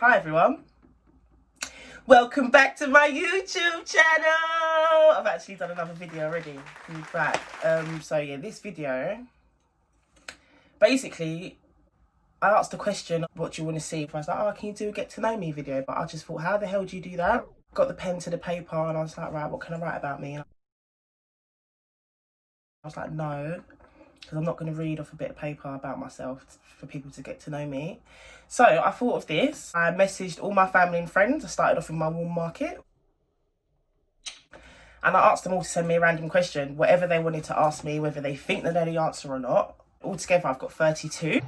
Hi everyone, welcome back to my YouTube channel. I've actually done another video already. Back. So yeah, this video, basically, I asked the question, what do you want to see? I was like, oh, can you do a get to know me video? But I just thought, how the hell do you do that? Got the pen to the paper and I was like, right, what can I write about me? And I was like, no, because I'm not going to read off a bit of paper about myself for people to get to know me. So I thought of this. I messaged all my family and friends. I started off in my warm market. And I asked them all to send me a random question, whatever they wanted to ask me, whether they think they know the answer or not. Altogether, I've got 32.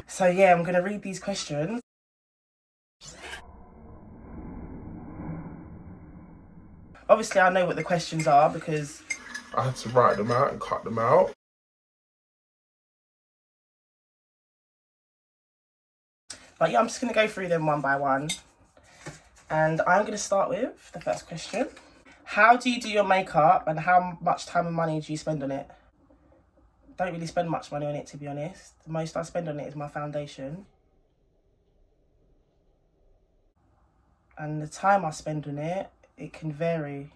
So yeah, I'm going to read these questions. Obviously, I know what the questions are because I had to write them out and cut them out. But yeah, I'm just going to go through them one by one. And I'm going to start with the first question. How do you do your makeup and how much time and money do you spend on it? Don't really spend much money on it, to be honest. The most I spend on it is my foundation. And the time I spend on it, it can vary.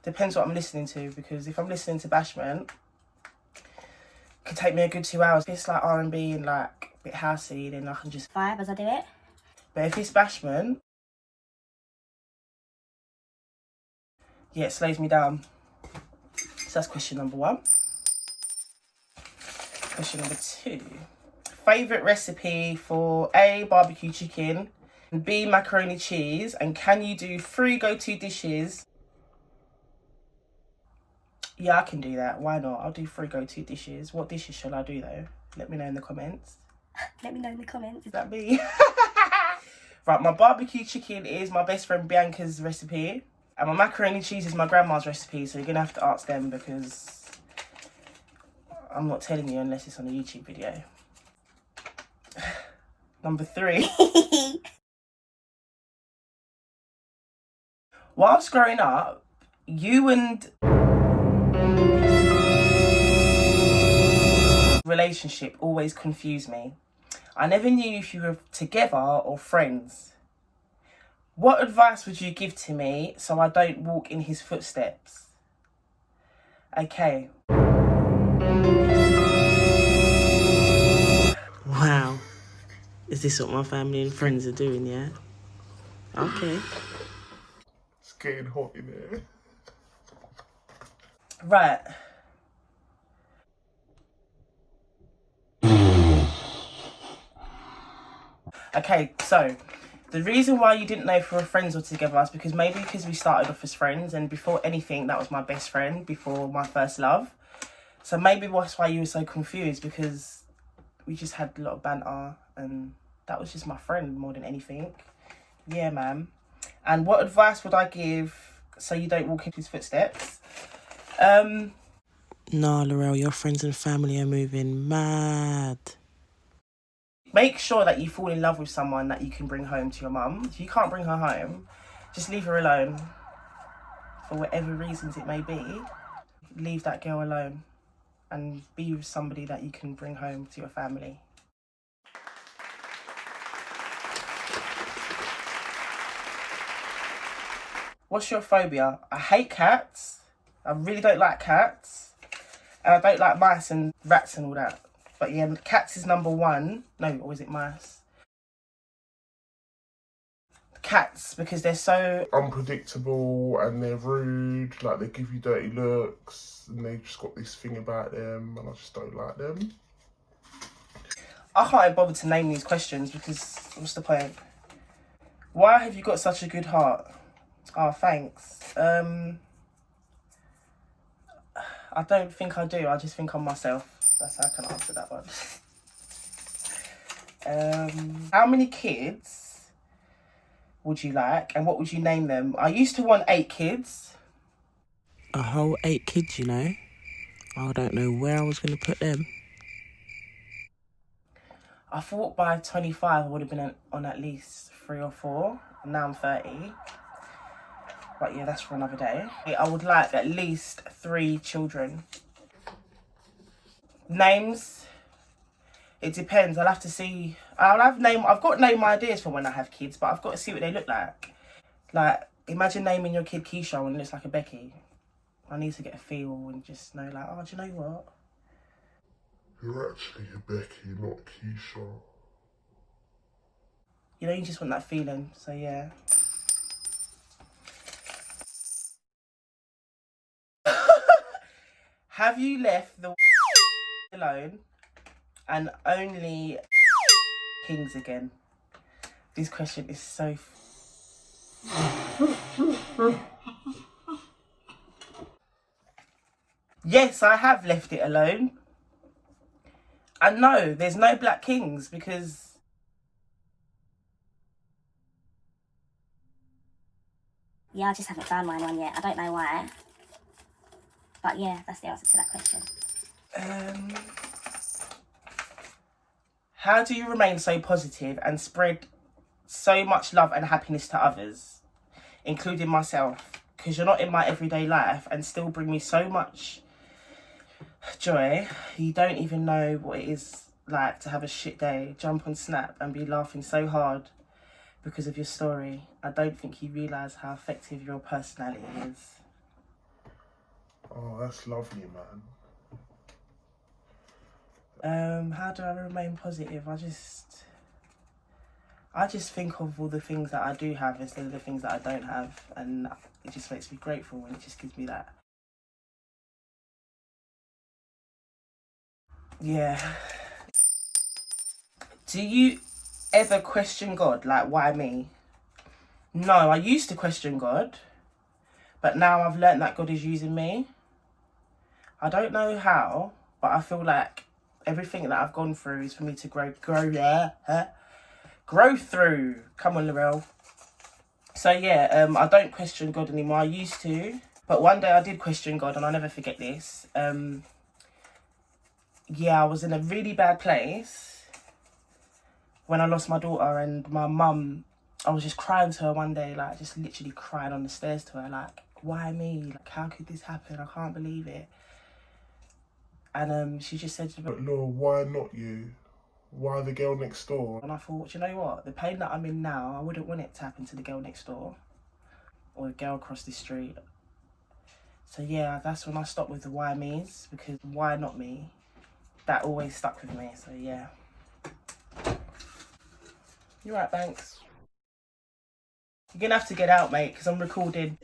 Depends what I'm listening to, because if I'm listening to Bashment, it could take me a good 2 hours. If it's like R&B and like a bit housey, then I can just vibe as I do it. But if it's Bashment, yeah, it slows me down. So that's question number one. Question number two. Favourite recipe for A, barbecue chicken, and B, macaroni cheese, and can you do 3 go-to dishes? Yeah, I can do that. Why not? I'll do 3 go-to dishes. What dishes shall I do though? Let me know in the comments. Let me know in the comments. Is that me? Right, my barbecue chicken is my best friend Bianca's recipe. And my macaroni cheese is my grandma's recipe. So you're going to have to ask them because I'm not telling you unless it's on a YouTube video. Number 3. Whilst growing up, you and relationship always confused me. I never knew if you were together or friends. What advice would you give to me so I don't walk in his footsteps? Okay. Wow. Is this what my family and friends are doing, yeah? Okay. It's getting hot in here. Right. Okay, so the reason why you didn't know if we were friends or together is because we started off as friends, and before anything, that was my best friend before my first love. So maybe that's why you were so confused, because we just had a lot of banter and that was just my friend more than anything. Yeah, ma'am. And what advice would I give so you don't walk in his footsteps? Nah, Laurel, your friends and family are moving mad. Make sure that you fall in love with someone that you can bring home to your mum. If you can't bring her home, just leave her alone. For whatever reasons it may be, leave that girl alone and be with somebody that you can bring home to your family. What's your phobia? I hate cats. I really don't like cats. And I don't like mice and rats and all that. But yeah, cats is number 1. No, or is it mice? Cats, because they're so unpredictable and they're rude, like they give you dirty looks and they've just got this thing about them and I just don't like them. I can't bother to name these questions because what's the point? Why have you got such a good heart? Oh, thanks. I don't think I do. I just think I'm myself. That's how I can answer that one. How many kids would you like and what would you name them? I used to want 8 kids. A whole 8 kids, you know? I don't know where I was going to put them. I thought by 25 I would have been on at least 3 or 4. And now I'm 30. But yeah, that's for another day. I would like at least 3 children. Names, It depends. I'll have to see. I've got name ideas for when I have kids, but I've got to see what they look like. Like, imagine naming your kid Keisha when it looks like a Becky. I need to get a feel and just know, like, oh, do you know what? You're actually a Becky, not Keisha. You know, you just want that feeling. So, yeah. Have you left the alone and only kings again? This question is so... Yes, I have left it alone. And no, there's no black kings because... Yeah, I just haven't found mine one yet. I don't know why. But yeah, that's the answer to that question. How do you remain so positive and spread so much love and happiness to others, including myself? Because you're not in my everyday life and still bring me so much joy. You don't even know what it is like to have a shit day, jump on Snap and be laughing so hard because of your story. I don't think you realise how effective your personality is. Oh, that's lovely, man. How do I remain positive? I just think of all the things that I do have instead of the things that I don't have, and it just makes me grateful, and it just gives me that. Yeah. Do you ever question God? Like, why me? No, I used to question God, but now I've learnt that God is using me. I don't know how, but I feel like everything that I've gone through is for me to grow through. Come on, Lorel. So yeah, I don't question God anymore. I used to, but one day I did question God, and I'll never forget this. Yeah, I was in a really bad place when I lost my daughter, and my mum, I was just crying to her one day, like just literally crying on the stairs to her, like, why me? Like, how could this happen? I can't believe it. And she just said, But Laura, why not you? Why the girl next door? and I thought, you know what? The pain that I'm in now, I wouldn't want it to happen to the girl next door or the girl across the street. So yeah, that's when I stopped with the why me's, because why not me? That always stuck with me. So yeah. You're right, Banks. You're gonna have to get out, mate, because I'm recording.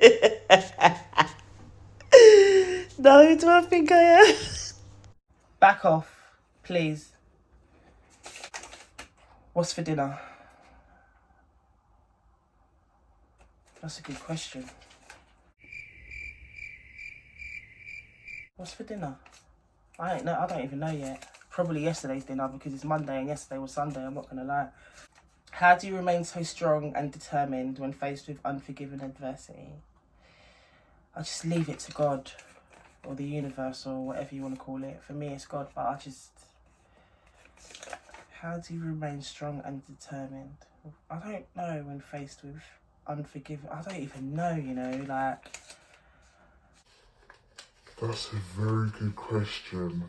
No, who do I think I am? Back off, please. What's for dinner? That's a good question. What's for dinner? I don't even know yet. Probably yesterday's dinner because it's Monday and yesterday was Sunday, I'm not gonna lie. How do you remain so strong and determined when faced with unforgiving adversity? I just leave it to God or the universe or whatever you want to call it. For me, it's God, but how do you remain strong and determined? I don't know when faced with unforgiving. I don't even know, you know, like... That's a very good question.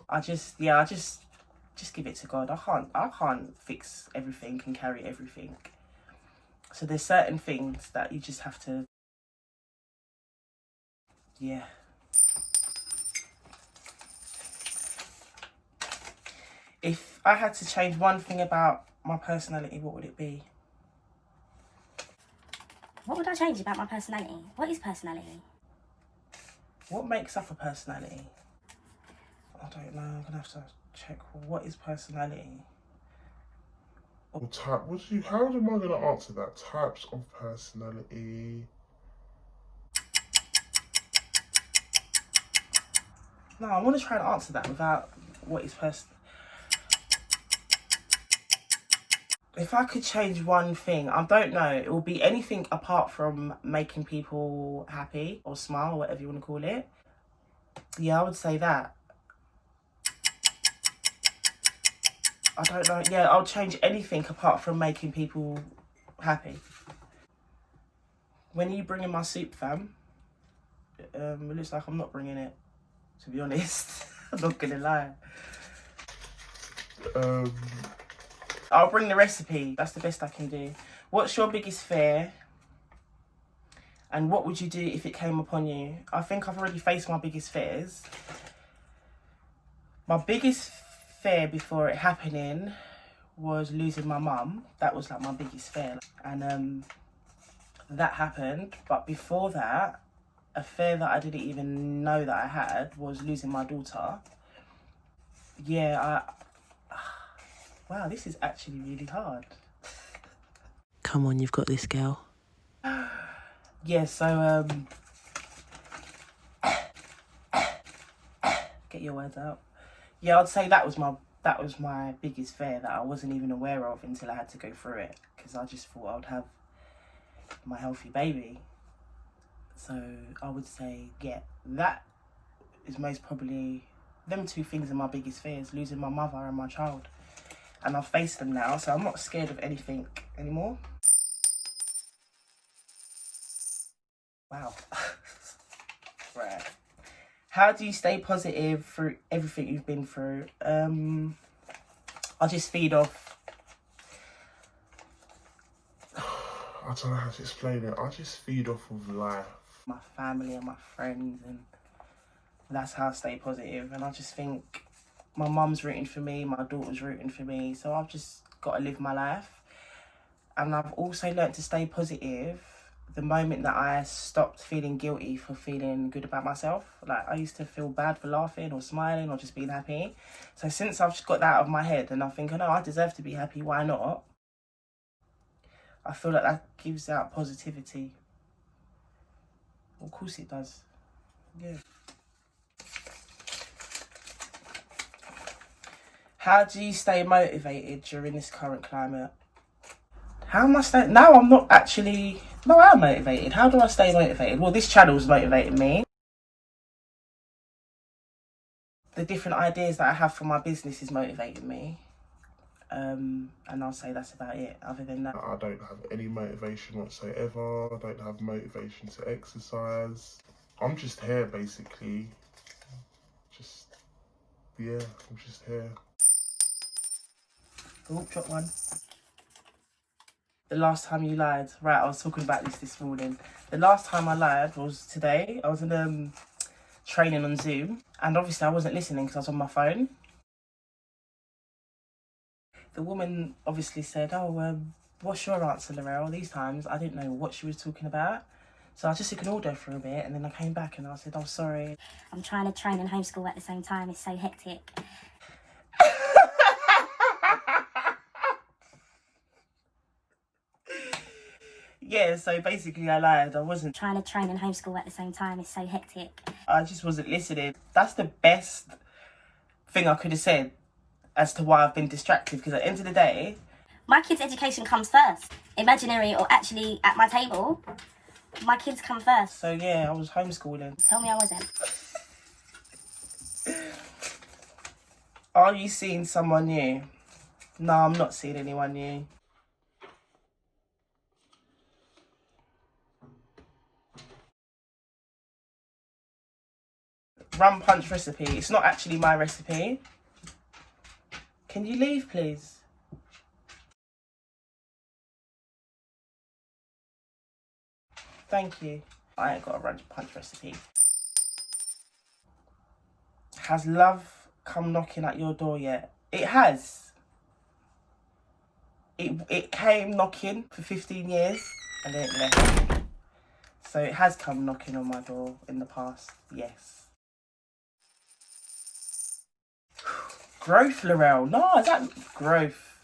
I just give it to God. I can't fix everything and carry everything. So there's certain things that you just have to, yeah. If I had to change one thing about my personality, what would it be? What would I change about my personality? What is personality? What makes up a personality? I don't know. I'm gonna have to check. What is personality? Well, how am I going to answer that? Types of personality. No, I want to try and answer that without what is If I could change one thing, I don't know. It will be anything apart from making people happy or smile, or whatever you want to call it. Yeah, I would say that. I don't know. Yeah, I'll change anything apart from making people happy. When are you bringing my soup, fam? It looks like I'm not bringing it, to be honest. I'm not gonna lie. I'll bring the recipe. That's the best I can do. What's your biggest fear? And what would you do if it came upon you? I think I've already faced my biggest fears. My biggest fear before it happening was losing my mum. That was like my biggest fear. And that happened. But before that, a fear that I didn't even know that I had was losing my daughter. Yeah, wow, this is actually really hard. Come on, you've got this, girl. Yeah, so, get your words out. Yeah, I'd say that was my biggest fear that I wasn't even aware of until I had to go through it, because I just thought I would have my healthy baby. So I would say, yeah, that is most probably, them two things are my biggest fears, losing my mother and my child. And I've faced them now, so I'm not scared of anything anymore. Wow. Right. How do you stay positive through everything you've been through? I just feed off. I don't know how to explain it. I just feed off of life. My family and my friends, and that's how I stay positive. And I just think my mum's rooting for me, my daughter's rooting for me, so I've just got to live my life. And I've also learnt to stay positive the moment that I stopped feeling guilty for feeling good about myself. Like, I used to feel bad for laughing or smiling or just being happy. So since I've just got that out of my head and I think, oh no, I deserve to be happy, why not? I feel like that gives out positivity. Of course it does. Yeah. How do you stay motivated during this current climate? How am I staying? Now I'm not actually... No, I am motivated. How do I stay motivated? Well, this channel's motivated me. The different ideas that I have for my business is motivating me. And I'll say that's about it. Other than that, I don't have any motivation whatsoever. I don't have motivation to exercise. I'm just here, basically. Yeah, I'm just here. oh, drop one. The last time you lied. Right, I was talking about this morning. The last time I lied was today. I was in training on Zoom, and obviously I wasn't listening because I was on my phone. The woman obviously said, oh, what's your answer, Laurel? These times I didn't know what she was talking about. So I just ignored her for a bit, and then I came back and I said, oh, sorry. I'm trying to train and homeschool at the same time. It's so hectic. Yeah, so basically I lied. I wasn't Trying to train and homeschool at the same time. It's so hectic. I just wasn't listening. That's the best thing I could have said as to why I've been distracted, because at the end of the day, My kids' education comes first. Imaginary or actually at my table, my kids come first. so yeah, I was homeschooling. Tell me I wasn't. Are you seeing someone new? No, I'm not seeing anyone new. Rum punch recipe. It's not actually my recipe. Can you leave, please? Thank you. I ain't got a rum punch recipe. Has love come knocking at your door yet? It has. It came knocking for 15 years and then it left. So it has come knocking on my door in the past, yes. Growth, Laurel. No, is that growth?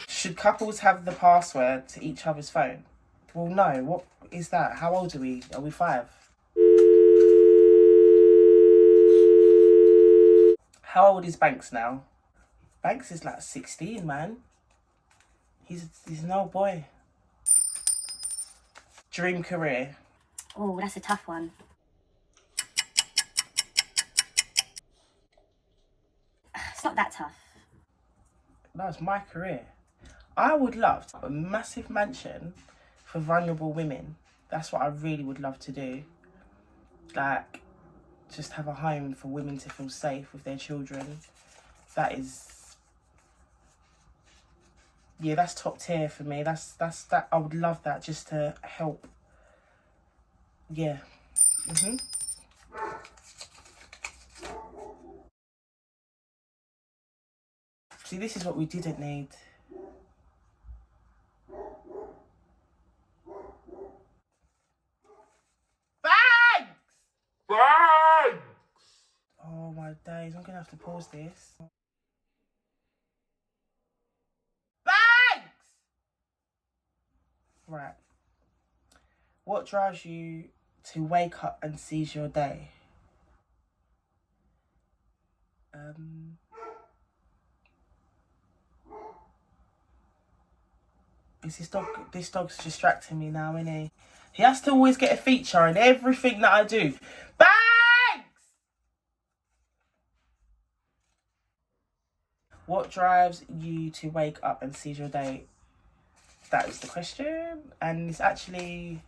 Should couples have the password to each other's phone? Well, no. What is that? How old are we? Are we 5? How old is Banks now? Banks is like 16, man. He's an old boy. Dream career. Oh, that's a tough one. It's not that tough. No, it's my career. I would love a massive mansion for vulnerable women. That's what I really would love to do. Like, just have a home for women to feel safe with their children. That is, yeah, that's top tier for me. That's that. I would love that, just to help. Yeah. See, this is what we didn't need. Thanks! Thanks! Oh my days, I'm gonna have to pause this. Thanks! Right. What drives you to wake up and seize your day? Is this dog's distracting me now, isn't he? He has to always get a feature in everything that I do. Thanks! What drives you to wake up and seize your day? That is the question. And it's actually,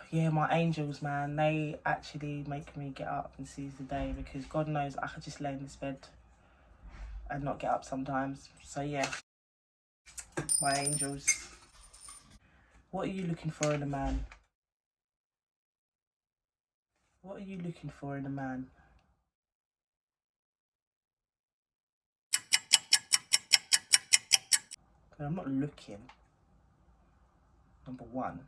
yeah, my angels, man. They actually make me get up and seize the day, because God knows I could just lay in this bed and not get up sometimes. So yeah, my angels. What are you looking for in a man? What are you looking for in a man? I'm not looking, number one.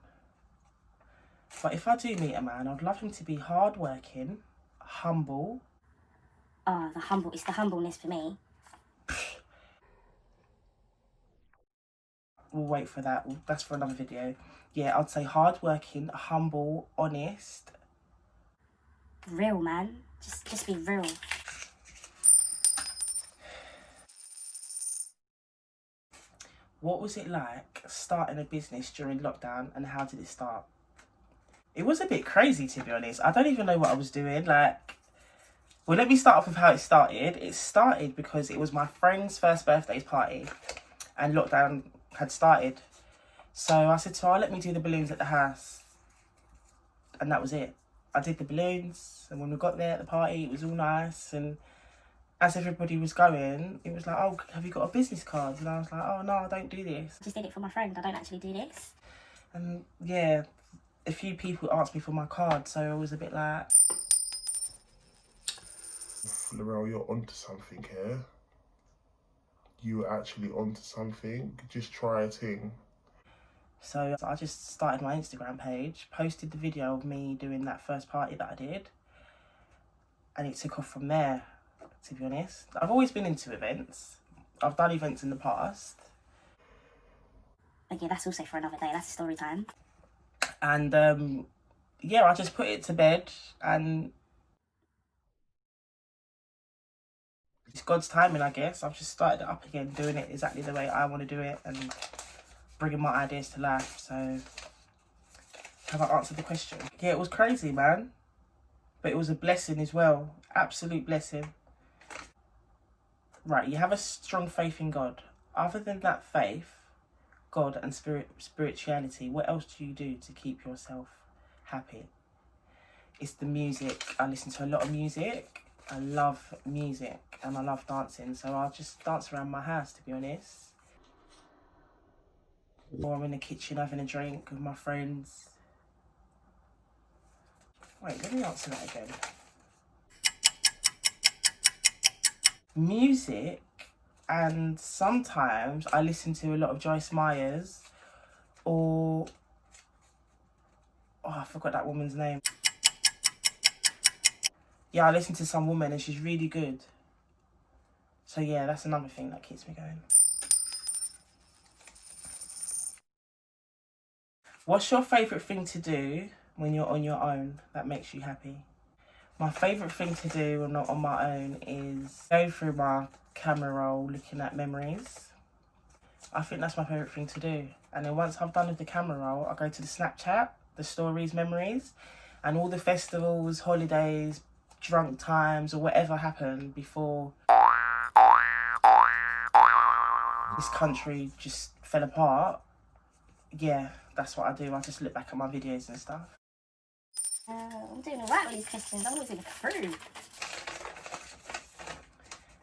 But if I do meet a man, I'd love him to be hardworking, humble. Oh, it's the humbleness for me. We'll wait for that. That's for another video. Yeah, I'd say hardworking, humble, honest. Real, man. Just be real. What was it like starting a business during lockdown, and how did it start? It was a bit crazy, to be honest. I don't even know what I was doing. Like, well, let me start off with how it started. It started because it was my friend's first birthday party and lockdown had started. So I said to her, let me do the balloons at the house. And that was it. I did the balloons, and when we got there at the party, it was all nice. And as everybody was going, it was like, oh, have you got a business card? And I was like, oh, no, I don't do this. I just did it for my friend. I don't actually do this. And yeah, a few people asked me for my card, so I was a bit like... Laurel, you're onto something here. You're actually onto something. Just try a thing. So I just started my Instagram page, posted the video of me doing that first party that I did, and it took off from there, to be honest. I've always been into events. I've done events in the past. But yeah, that's also for another day. That's story time. And yeah, I just put it to bed, and it's God's timing, I guess. I've just started it up again, doing it exactly the way I want to do it and bringing my ideas to life. So have I answered the question? Yeah, it was crazy, man. But it was a blessing as well. Absolute blessing. Right, you have a strong faith in God. Other than that faith, God and spirituality, what else do you do to keep yourself happy? It's the music. I listen to a lot of music. I love music and I love dancing. So I'll just dance around my house, to be honest. Or I'm in the kitchen having a drink with my friends. Wait, let me answer that again. Music, and sometimes I listen to a lot of Joyce Myers, or... oh, I forgot that woman's name. Yeah, I listen to some woman and she's really good. So yeah, that's another thing that keeps me going. What's your favourite thing to do when you're on your own that makes you happy? My favourite thing to do when I'm on my own is go through my camera roll looking at memories. I think that's my favourite thing to do. And then once I've done with the camera roll, I go to the Snapchat, the stories, memories, and all the festivals, holidays, drunk times, or whatever happened before this country just fell apart. Yeah, that's what I do. I just look back at my videos and stuff. I'm doing alright with these questions. I'm whizzing through.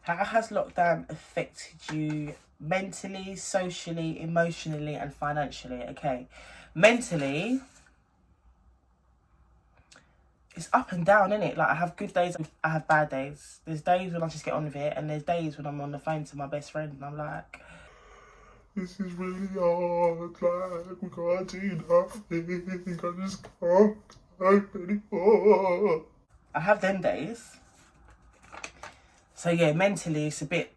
How has lockdown affected you mentally, socially, emotionally, and financially? Okay, mentally, it's up and down, isn't it? Like, I have good days, I have bad days. There's days when I just get on with it, and there's days when I'm on the phone to my best friend and I'm like, this is really hard, like, we can't do nothing, I just can't cope anymore. I have them days. So yeah, mentally it's a bit,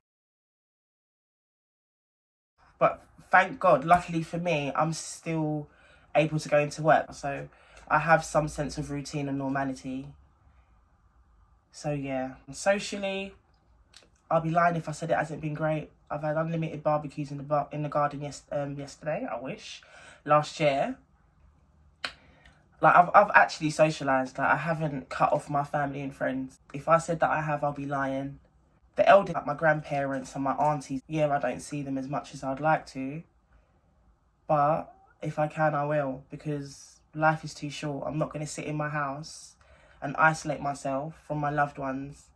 but thank God, luckily for me, I'm still able to go into work. So I have some sense of routine and normality. So yeah, socially, I'll be lying if I said it hasn't been great. I've had unlimited barbecues in the garden yesterday. I wish last year. Like I've actually socialised. Like I haven't cut off my family and friends. If I said that I have, I'll be lying. The elder, like my grandparents and my aunties, yeah, I don't see them as much as I'd like to. But if I can, I will, because life is too short. I'm not going to sit in my house and isolate myself from my loved ones,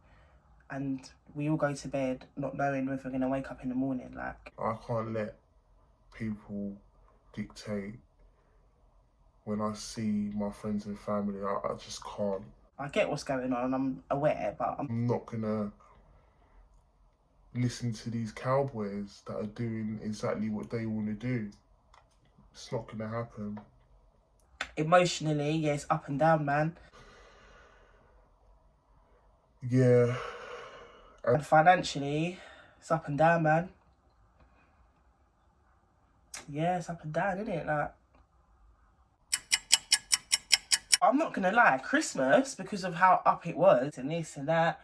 and we all go to bed not knowing if we're going to wake up in the morning. Like, I can't let people dictate when I see my friends and family. I just can't. I get what's going on and I'm aware, but I'm not gonna listen to these cowboys that are doing exactly what they want to do. It's not gonna happen. emotionally, yeah, it's up and down, man. Yeah. And financially, it's up and down, man. Yeah, it's up and down, isn't it? Like, I'm not gonna lie, Christmas, because of how up it was and this and that,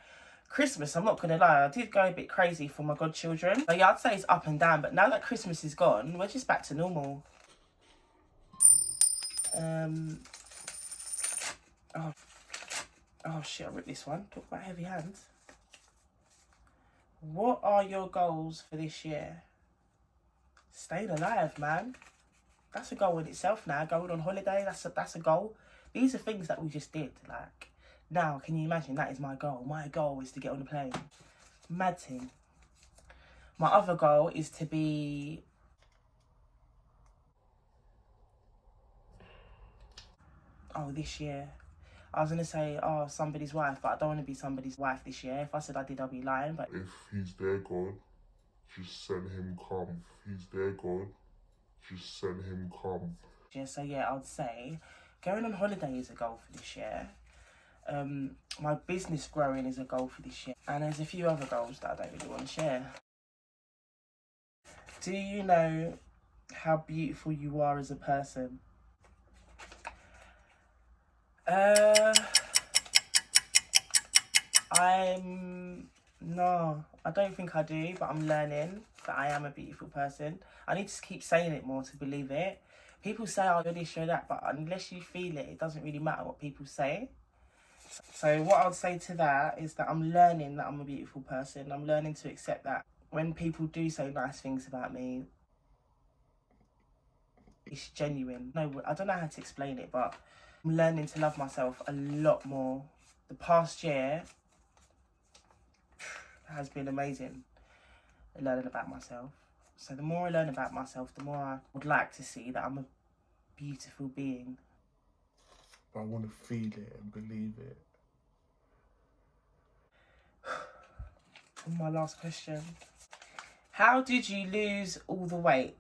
Christmas, I'm not gonna lie, I did go a bit crazy for my godchildren. So yeah, I'd say it's up and down, but now that Christmas is gone, we're just back to normal. Oh shit, I ripped this one. Talk about heavy hands. What are your goals for this year? Staying alive, man. That's a goal in itself now. Going on holiday, that's a goal. These are things that we just did. Like, now, can you imagine that is my goal? My goal is to get on the plane. Mad thing. My other goal is to be... Oh, this year. I was going to say, oh, somebody's wife, but I don't want to be somebody's wife this year. If I said I did, I'll be lying. But If he's there, God, just send him come. If he's there, God, just send him come. yeah, so yeah, I would say going on holiday is a goal for this year. My business growing is a goal for this year. And there's a few other goals that I don't really want to share. Do you know how beautiful you are as a person? No, I don't think I do, but I'm learning that I am a beautiful person. I need to keep saying it more to believe it. People say, oh, you're this, you're that, but unless you feel it, it doesn't really matter what people say. So what I would say to that is that I'm learning that I'm a beautiful person. I'm learning to accept that when people do say nice things about me, it's genuine. No, I don't know how to explain it, but I'm learning to love myself a lot more. The past year has been amazing, learning about myself. So the more I learn about myself, the more I would like to see that I'm a beautiful being. I want to feel it and believe it. And my last question. How did you lose all the weight?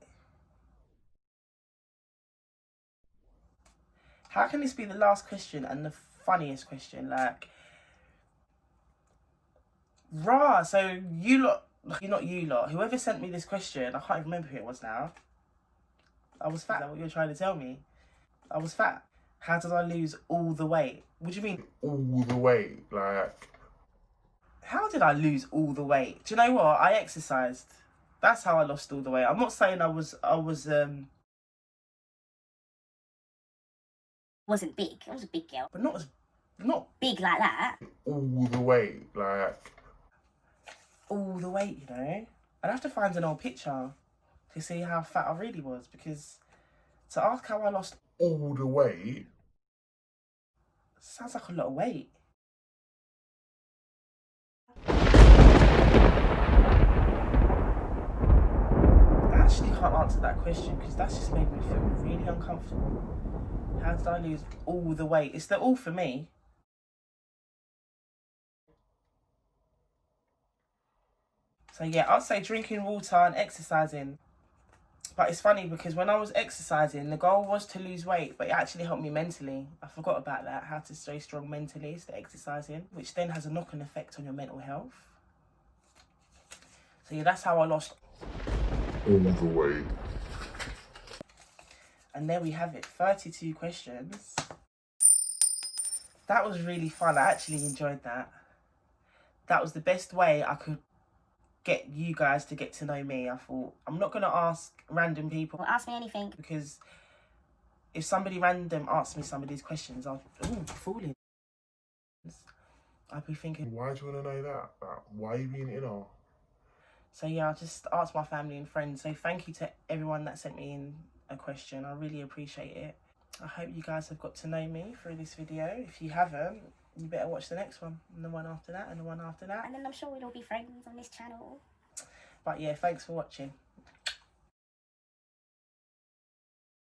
How can this be the last question and the funniest question? Like, rah, so you lot, not you lot, whoever sent me this question, I can't even remember who it was now. I was fat, is that what you're trying to tell me? I was fat. How did I lose all the weight? What do you mean? All the way, like... How did I lose all the weight? Do you know what? I exercised. That's how I lost all the weight. I'm not saying I was Wasn't big. I was a big girl. but not Big like that. All the way, like... all the weight, you know? I'd have to find an old picture to see how fat I really was, because to ask how I lost All the way... Sounds like a lot of weight. I actually can't answer that question because that's just made me feel really uncomfortable. How did I lose all the weight? It's the all for me. So yeah, I'd say drinking water and exercising. But it's funny because when I was exercising, the goal was to lose weight, but it actually helped me mentally. I forgot about that, how to stay strong mentally, is the exercising, which then has a knock-on effect on your mental health. So yeah, that's how I lost all the weight. And there we have it, 32 questions. That was really fun. I actually enjoyed that. That was the best way I could get you guys to get to know me. I thought, I'm not going to ask random people. Well, ask me anything. Because if somebody random asks me some of these questions, I'll, falling. I'd be thinking, Why do you want to know that? Why are you being inner? So yeah, I just asked my family and friends. So thank you to everyone that sent me in a question. I really appreciate it. I hope you guys have got to know me through this video. If you haven't, you better watch the next one, and the one after that, and the one after that. And then I'm sure we'll all be friends on this channel. But yeah, thanks for watching.